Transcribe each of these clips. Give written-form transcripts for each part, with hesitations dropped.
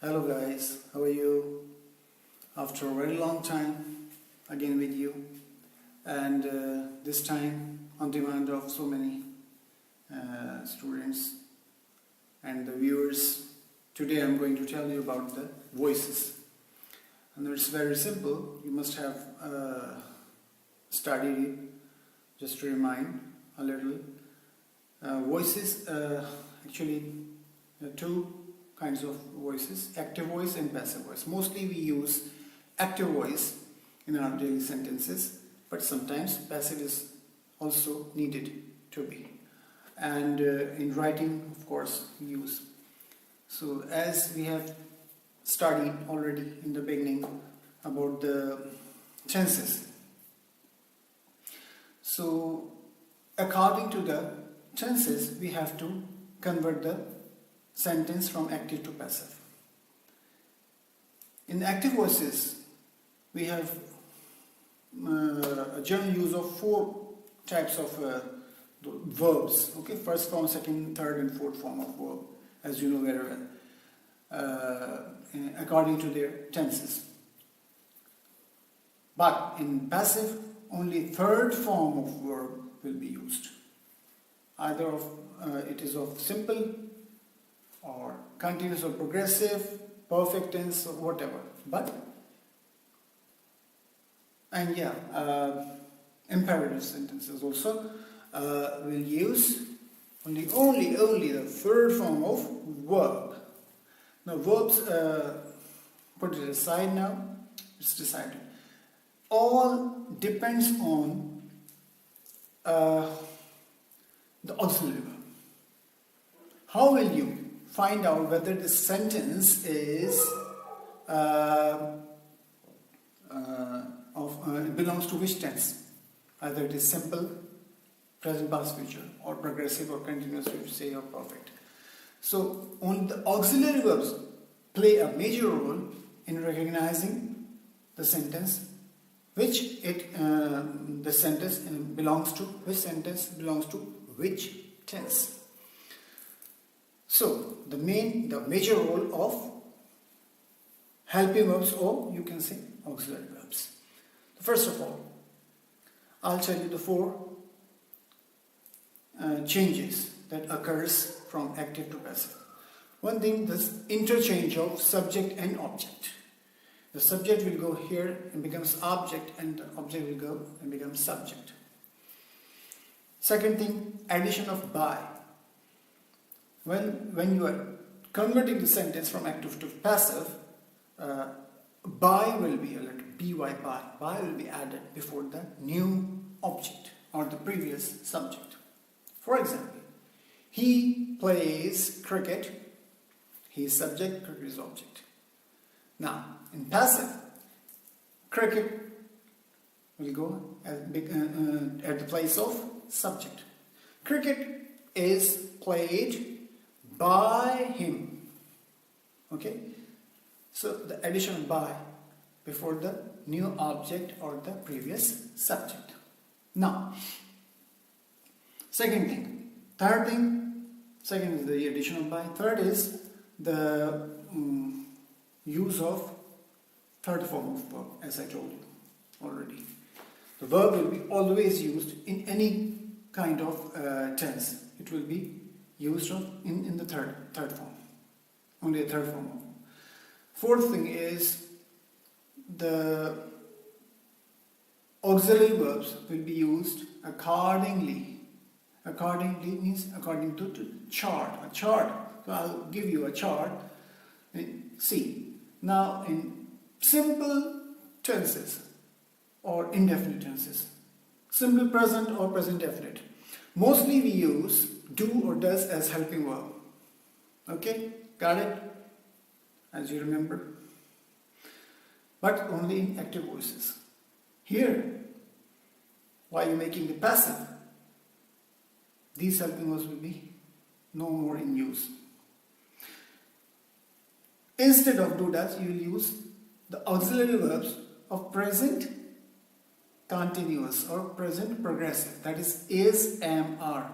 Hello guys, how are you? After a very long time again with you, and this time on demand of so many students and the viewers. Today I'm going to tell you about the voices, and it's very simple. You must have studied it. Just to remind a little, voices actually two kinds of voices: active voice and passive voice. Mostly we use active voice in our daily sentences, but sometimes passive is also needed to be, and in writing of course we use. So as we have studied already in the beginning about the tenses, so according to the tenses we have to convert the sentence from active to passive. In active voices, we have a general use of four types of verbs. Okay, first form, second, third, and fourth form of verb, as you know very well, according to their tenses. But in passive, only third form of verb will be used. Either of it is of simple or continuous or progressive, perfect tense or whatever. But imperative sentences also will use only the third form of verb. Now verbs, put it aside now. It's decided. All depends on the auxiliary verb. How will you find out whether the sentence is belongs to which tense? Either it is simple, present, past, future, or progressive, or continuous, we say, or perfect. So only the auxiliary verbs play a major role in recognizing the sentence, the sentence belongs to which tense. So the major role of helping verbs, or you can say auxiliary verbs. First of all, I'll tell you the four changes that occurs from active to passive. One thing, this interchange of subject and object. The subject will go here and becomes object, and the object will go and become subject. Second thing, addition of by. When you are converting the sentence from active to passive, by will be, by will be added before the new object or the previous subject. For example, he plays cricket. He is subject, cricket is object. Now, in passive, cricket will go at the place of subject. Cricket is played by him. Okay? So the addition of by before the new object or the previous subject. Now, second is the addition of by. Third is the use of third form of verb, as I told you already. The verb will be always used in any kind of tense. It will be used in the third form. Only a third form. Fourth thing is the auxiliary verbs will be used accordingly. Accordingly means according to chart. A chart. So I'll give you a chart. See. Now in simple tenses or indefinite tenses, simple present or present definite, mostly we use do or does as helping verb. Okay, got it? As you remember. But only in active voices. Here, while you're making the passive, these helping verbs will be no more in use. Instead of do does, you will use the auxiliary verbs of present continuous or present progressive. That is, am, are,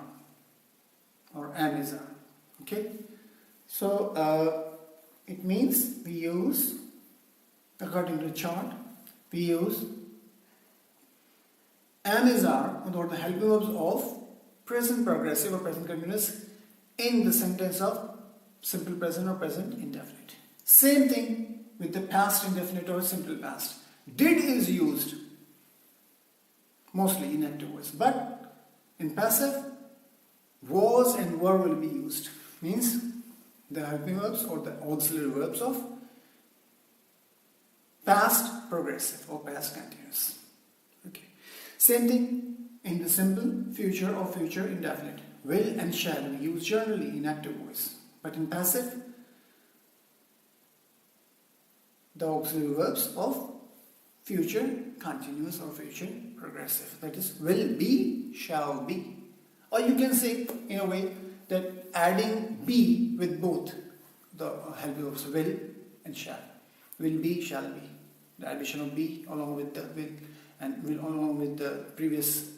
or am, is, are. Okay? So, It means we use, according to the chart, we use am is are, or the helping verbs of present progressive or present continuous in the sentence of simple present or present indefinite. Same thing with the past indefinite or simple past. Did is used mostly in active voice, but in passive, was and were will be used. Means the helping verbs or the auxiliary verbs of past progressive or past continuous. Okay. Same thing in the simple future or future indefinite. Will and shall we use generally in active voice, but in passive, the auxiliary verbs of future continuous or future progressive. That is, will be, shall be. Or you can say in a way that adding be with both the helping verbs will and shall. Will be, shall be. The addition of be along with the will and will along with the previous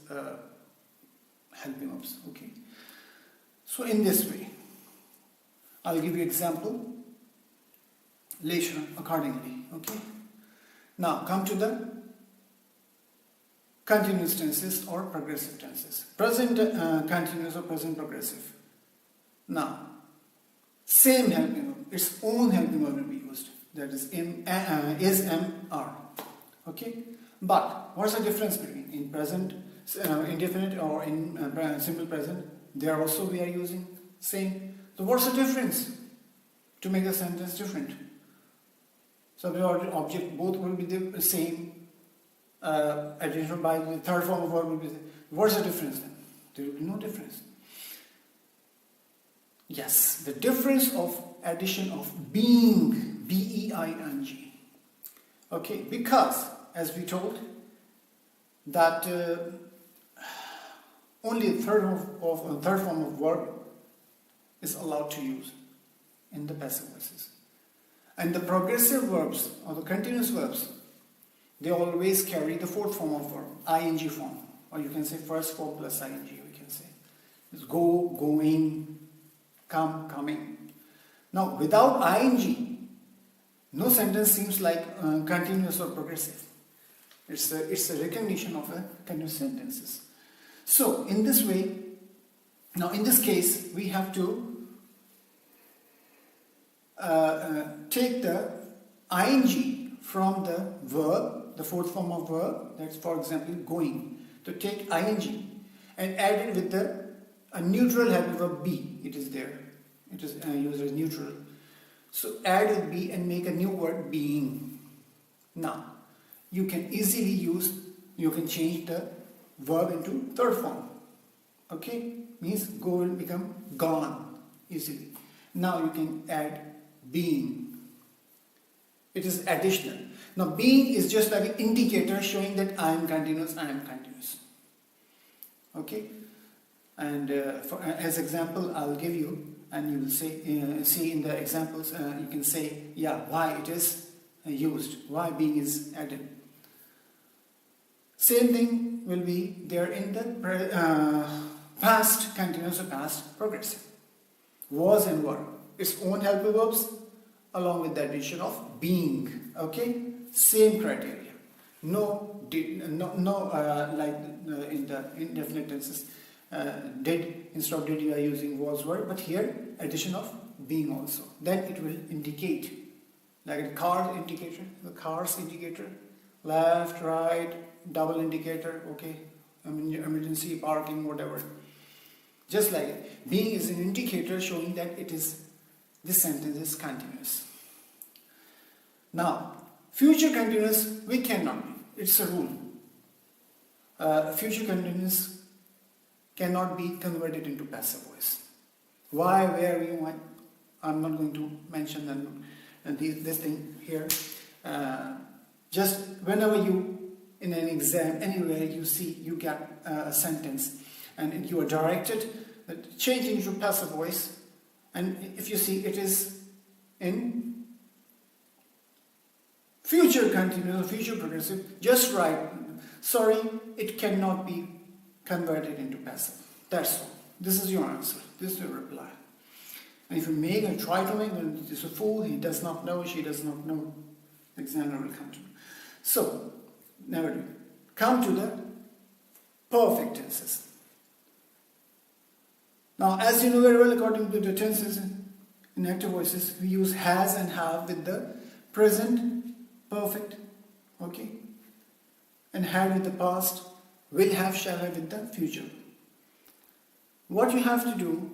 helping verbs. Okay. So in this way, I'll give you example later accordingly. Okay. Now come to the continuous tenses or progressive tenses. Present continuous or present progressive. Now, same helping verb, its own helping verb will be used. That is is, am, are. Okay. But what's the difference between in present indefinite or in simple present? There also we are using same. So what's the difference to make the sentence different? Subject or object both will be the same. Addition by the third form of verb will be the same. What's the difference then? There will be no difference. Yes, the difference of addition of being, B-E-I-N-G. Okay, because as we told that only a third form of verb is allowed to use in the passive voices. And the progressive verbs or the continuous verbs, they always carry the fourth form of verb, ing form, or you can say first form plus ing, we can say. It's go, going, come, coming. Now, without ing, no sentence seems like continuous or progressive. It's a recognition of a continuous sentences. So, in this way, now in this case, we have to take the ing from the verb, the fourth form of verb, that's for example going, to take ing and add it with a neutral helping verb be. It is there. It is used as neutral. So add with be and make a new word being. Now, you can easily you can change the verb into third form. Okay? Means go will become gone easily. Now you can add being. It is additional. Now being is just like an indicator showing that I am continuous, I am continuous. Okay? And as example, I'll give you, and you will say, see in the examples, you can say, yeah, why it is used, why being is added. Same thing will be there in the past continuous or past progressive. Was and were, its own helping verbs along with the addition of being. Okay, same criteria. No did, like in the indefinite tenses. Did instead of did you are using was were, but here addition of being also. Then it will indicate, like a car indicator, the car's indicator, left, right, double indicator, okay, emergency, parking, whatever. Just like it. Being is an indicator showing that it is, this sentence is continuous. Now, future continuous we cannot be. It's a rule. Future continuous cannot be converted into passive voice. Why, where, we I'm not going to mention them, this thing here. Just whenever you, in an exam, anywhere you see, you get a sentence and you are directed, change into passive voice, and if you see it is in future continuous, future progressive, just write, sorry, it cannot be converted into passive. That's all. This is your answer. This is your reply. And if you make and try to make, then it is a fool, he does not know, she does not know. The examiner will come to you. So, never do. Come to the perfect tenses. Now, as you know very well, according to the tenses in active voices, we use has and have with the present perfect, okay? And had with the past, will have, shall have with the future. What you have to do,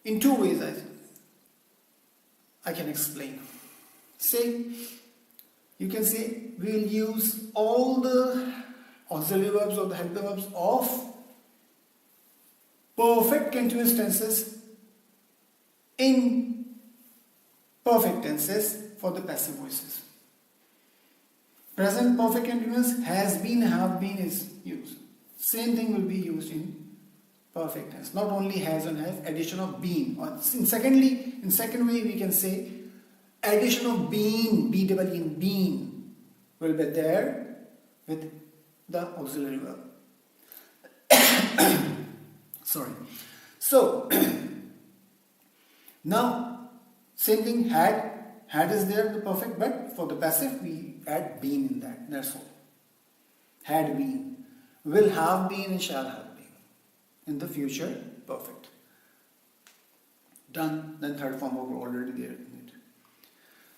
in two ways I can explain. Say, you can say, we will use all the auxiliary verbs or the helper verbs of perfect continuous tenses in perfect tenses for the passive voices. Present perfect continuous, has been, have been is used. Same thing will be used in perfect tense. Not only has and have, addition of been. Or in second way we can say addition of been, B-double-E-N, been will be there with the auxiliary verb. Sorry. So, now, same thing, had is there, the perfect, but for the passive, we add been in that, that's all. Had been, will have been and shall have been. In the future, perfect. Done, then third form of already there in it.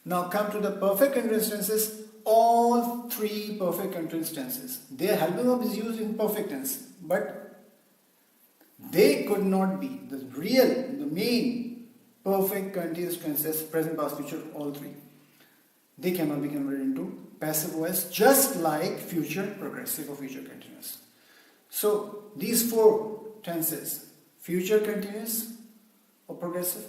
Now come to the perfect continuous tenses, all three perfect continuous tenses. Their helping verb is used in perfect tense, but they could not be the main perfect continuous tenses, present, past, future, all three. They cannot be converted into passive voice, just like future progressive or future continuous. So these four tenses, future continuous or progressive,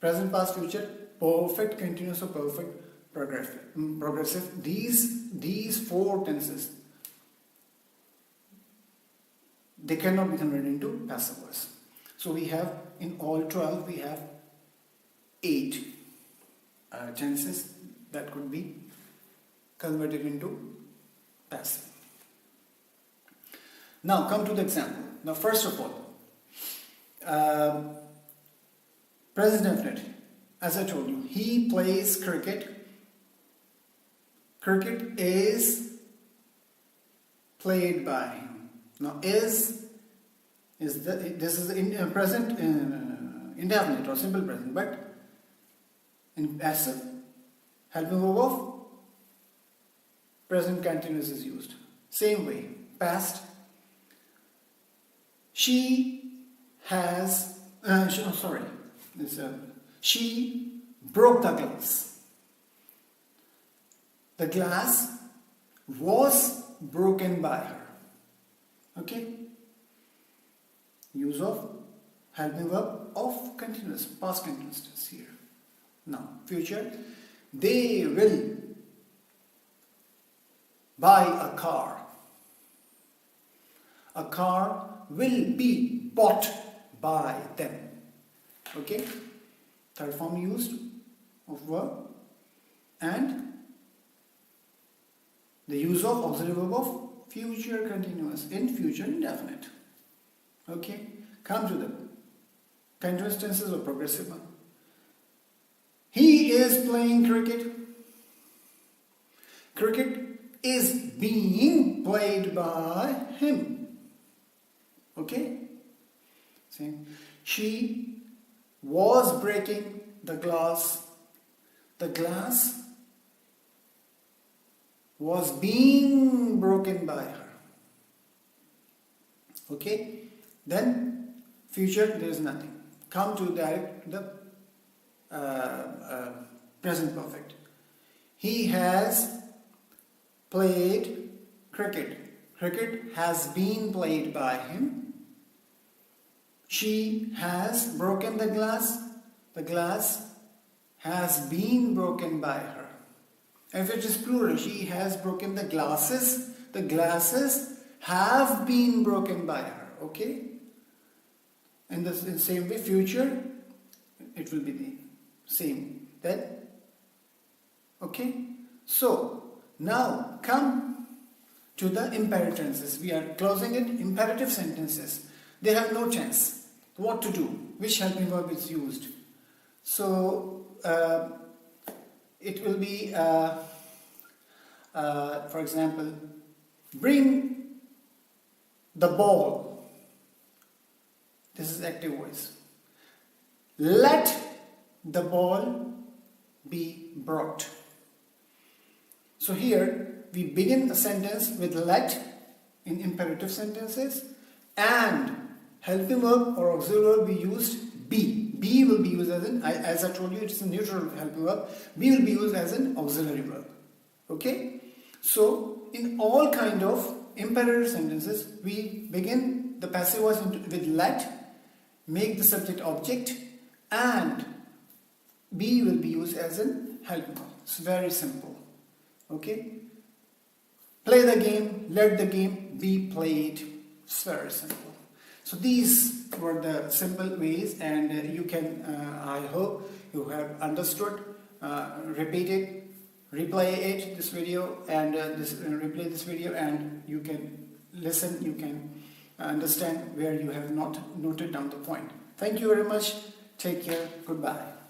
present, past, future, perfect continuous or perfect progressive, these four tenses, they cannot be converted into passive voice. So we have, in all 12, we have 8 tenses that could be converted into passive. Now come to the example. Now first of all, present definite. As I told you, he plays cricket. Cricket is played by him. Now this is in present indefinite or simple present, but in passive, helping verb of present continuous is used. Same way, past. She broke the glass. The glass was broken by her. Okay? Use of helping verb of continuous, past continuous tense here. Now, future. They will buy a car. A car will be bought by them. Okay? Third form used of verb. And the use of auxiliary verb of future continuous in future indefinite. Okay? Come to the continuous tenses or progressive one. He is playing cricket. Cricket is being played by him. Okay? Same. She was breaking the glass. The glass was being broken by her. Okay? Then future, there is nothing. Come to the present perfect. He has played cricket. Cricket has been played by him. She has broken the glass. The glass has been broken by her. If it is plural, she has broken the glasses. The glasses have been broken by her. Okay? In the same way, future, it will be the same. Then, okay? So, now come to the imperative tenses. We are closing it. Imperative sentences. They have no tense. What to do? which helping verb is used. So it will be, for example, bring the ball. This is active voice. Let the ball be brought. So here we begin a sentence with let in imperative sentences, and helping verb or auxiliary verb we used be. Be will be used as I told you, it's a neutral helping verb. Be will be used as an auxiliary verb. Okay? So in all kind of imperative sentences, we begin the passive voice with let, make the subject object, and be will be used as an helping verb. It's very simple. Okay? Play the game, let the game be played. It's very simple. So these were the simple ways, and you can, I hope you have understood, repeat it, replay it, this video, and replay this video, and you can listen, you can understand where you have not noted down the point. Thank you very much. Take care. Goodbye.